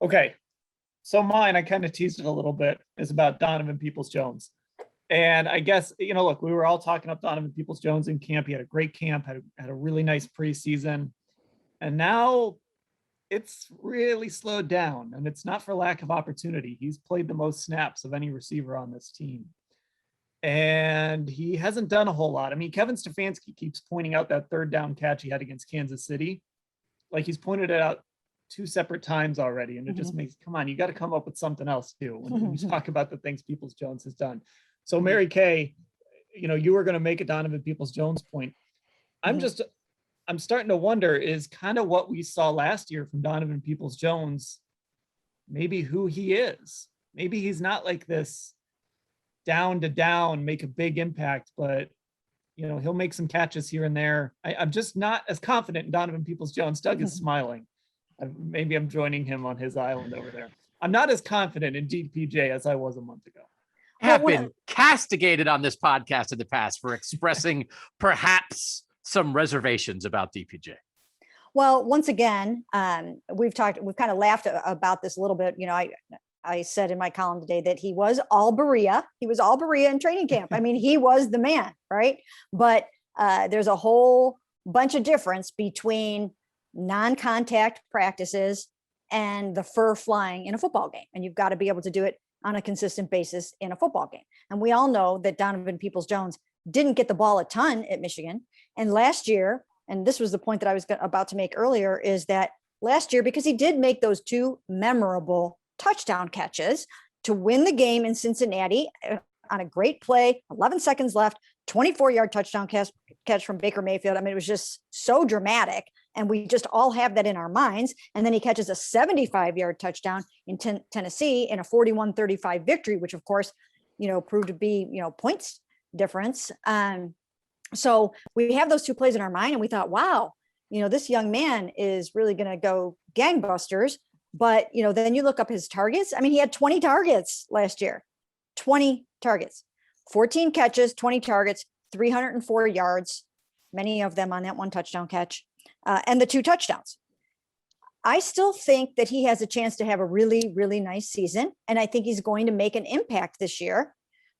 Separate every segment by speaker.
Speaker 1: Okay. So mine, I kind of teased it a little bit, is about Donovan Peoples-Jones. And I guess, look, we were all talking up Donovan Peoples-Jones in camp. He had a great camp, had a really nice preseason. And now it's really slowed down, and it's not for lack of opportunity. He's played the most snaps of any receiver on this team. And he hasn't done a whole lot. I mean, Kevin Stefanski keeps pointing out that third down catch he had against Kansas City. Like, he's pointed it out 2 separate times already. And it just makes, come on, you got to come up with something else too when you talk about the things Peoples-Jones has done. So Mary Kay, you were going to make a Donovan Peoples-Jones point. I'm starting to wonder, is kind of what we saw last year from Donovan Peoples-Jones, maybe who he is. Maybe he's not like this down to down, make a big impact, but he'll make some catches here and there. I'm just not as confident in Donovan Peoples-Jones. Doug is smiling. Maybe I'm joining him on his island over there. I'm not as confident in DPJ as I was a month ago.
Speaker 2: Have been castigated on this podcast in the past for expressing perhaps some reservations about DPJ.
Speaker 3: Well, once again, we've kind of laughed about this a little bit. I said in my column today that he was all Berea. He was all Berea in training camp. I mean, he was the man, right? But there's a whole bunch of difference between non-contact practices and the fur flying in a football game. And you've got to be able to do it on a consistent basis in a football game. And we all know that Donovan Peoples-Jones didn't get the ball a ton at Michigan. And last year, and this was the point that I was about to make earlier, is that last year, because he did make those 2 memorable touchdown catches to win the game in Cincinnati on a great play, 11 seconds left, 24-yard touchdown catch from Baker Mayfield. I mean, it was just so dramatic. And we just all have that in our minds. And then he catches a 75-yard touchdown in Tennessee in a 41-35 victory, which of course, proved to be, points difference. So we have those 2 plays in our mind, and we thought, wow, this young man is really going to go gangbusters. But, then you look up his targets. I mean, he had 20 targets last year, 20 targets, 14 catches, 20 targets, 304 yards, many of them on that 1 touchdown catch. And the 2 touchdowns. I still think that he has a chance to have a really, really nice season. And I think he's going to make an impact this year.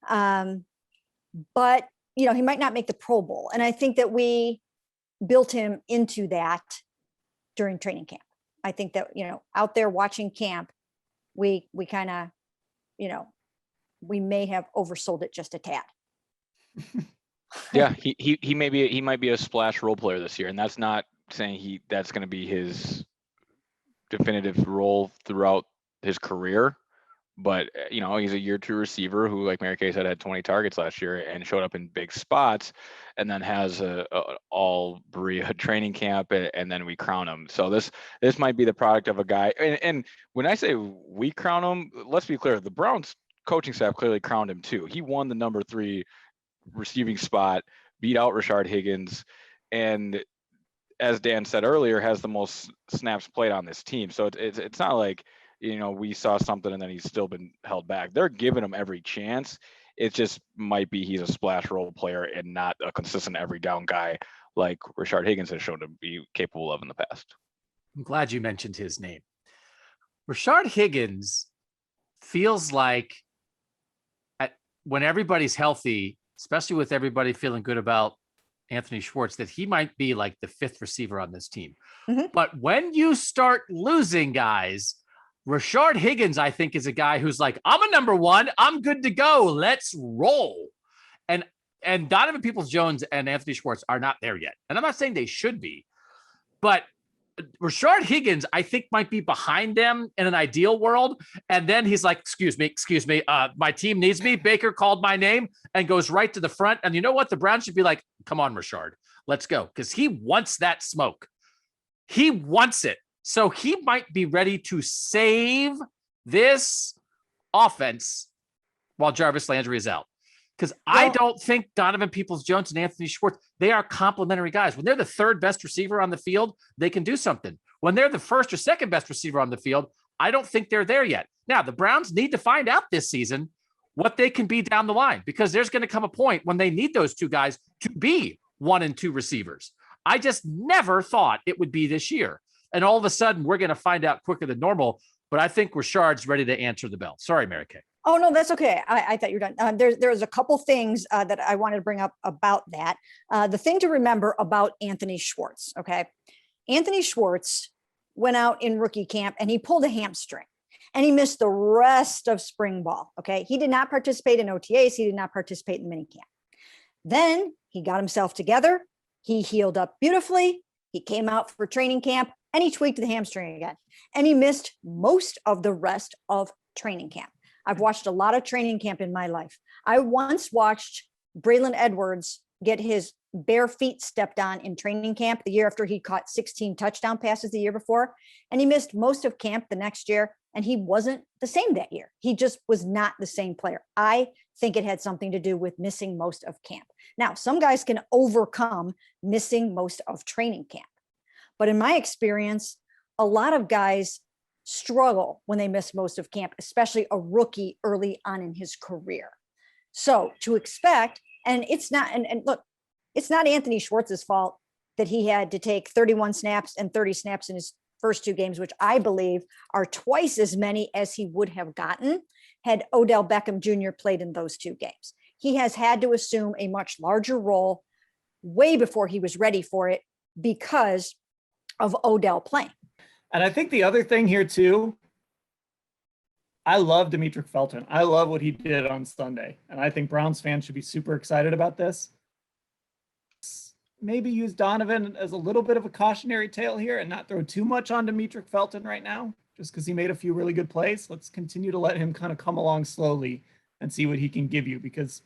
Speaker 3: But, he might not make the Pro Bowl. And I think that we built him into that during training camp. I think that, out there watching camp, we kind of, we may have oversold it just a tad.
Speaker 4: Yeah, he might be a splash role player this year. And that's not saying that's going to be his definitive role throughout his career, but he's a year 2 receiver who, like Mary Kay said, had 20 targets last year and showed up in big spots, and then has a all Berea training camp, and then we crown him. So this might be the product of a guy. And when I say we crown him, let's be clear, the Browns coaching staff clearly crowned him too. He won the number 3 receiving spot, beat out Rashad Higgins, and as Dan said earlier, has the most snaps played on this team. So it's not like, we saw something and then he's still been held back. They're giving him every chance. It just might be he's a splash role player and not a consistent every down guy like Rashad Higgins has shown to be capable of in the past.
Speaker 2: I'm glad you mentioned his name. Rashad Higgins feels like when everybody's healthy, especially with everybody feeling good about Anthony Schwartz, that he might be like the 5th receiver on this team. But when you start losing guys, Rashad Higgins, I think, is a guy who's like, I'm a number 1. I'm good to go. Let's roll. And Donovan Peoples-Jones and Anthony Schwartz are not there yet. And I'm not saying they should be, but Rashad Higgins, I think, might be behind them in an ideal world. And then he's like, excuse me. My team needs me. Baker called my name and goes right to the front. And you know what? The Browns should be like, come on, Rashad, let's go. Because he wants that smoke. He wants it. So he might be ready to save this offense while Jarvis Landry is out. Because I don't think Donovan Peoples-Jones and Anthony Schwartz, they are complementary guys. When they're the 3rd best receiver on the field, they can do something. When they're the 1st or 2nd best receiver on the field, I don't think they're there yet. Now, the Browns need to find out this season what they can be down the line, because there's going to come a point when they need those 2 guys to be 1 and 2 receivers. I just never thought it would be this year. And all of a sudden, we're going to find out quicker than normal but I think Rashard's ready to answer the bell. Sorry, Mary Kay.
Speaker 3: Oh, no, that's okay. I thought you were done. There's a couple things that I wanted to bring up about that. The thing to remember about Anthony Schwartz, okay? Anthony Schwartz went out in rookie camp and he pulled a hamstring and he missed the rest of spring ball, okay? He did not participate in OTAs. He did not participate in minicamp. Then he got himself together. He healed up beautifully. He came out for training camp and he tweaked the hamstring again. And he missed most of the rest of training camp. I've watched a lot of training camp in my life. I once watched Braylon Edwards get his bare feet stepped on in training camp the year after he caught 16 touchdown passes the year before. And he missed most of camp the next year. And he wasn't the same that year. He just was not the same player. I think it had something to do with missing most of camp. Now, some guys can overcome missing most of training camp. But in my experience, a lot of guys struggle when they miss most of camp, especially a rookie early on in his career. So to expect, and it's not, and look, it's not Anthony Schwartz's fault that he had to take 31 snaps and 30 snaps in his first 2 games, which I believe are twice as many as he would have gotten had Odell Beckham Jr. played in those 2 games. He has had to assume a much larger role way before he was ready for it because of Odell playing.
Speaker 1: And I think the other thing here too, I love Demetric Felton. I love what he did on Sunday. And I think Browns fans should be super excited about this. Maybe use Donovan as a little bit of a cautionary tale here and not throw too much on Demetric Felton right now, just because he made a few really good plays. Let's continue to let him kind of come along slowly and see what he can give you, because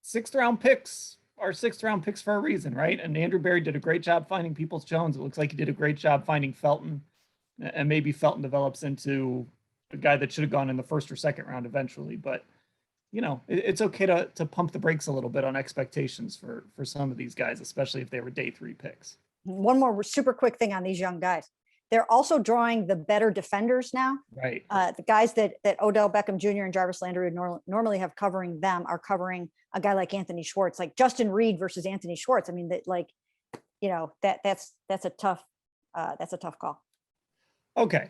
Speaker 1: 6th round picks are 6th round picks for a reason, right? And Andrew Berry did a great job finding Peoples-Jones. It looks like he did a great job finding Felton, and maybe Felton develops into a guy that should have gone in the 1st or 2nd round eventually. But you know, it's okay to pump the brakes a little bit on expectations for some of these guys, especially if they were day 3 picks.
Speaker 3: One more super quick thing on these young guys. They're also drawing the better defenders now.
Speaker 1: Right.
Speaker 3: The guys that Odell Beckham Jr. and Jarvis Landry would normally have covering them are covering a guy like Anthony Schwartz, like Justin Reed versus Anthony Schwartz. I mean, that, like, you know, that's a tough call.
Speaker 1: Okay.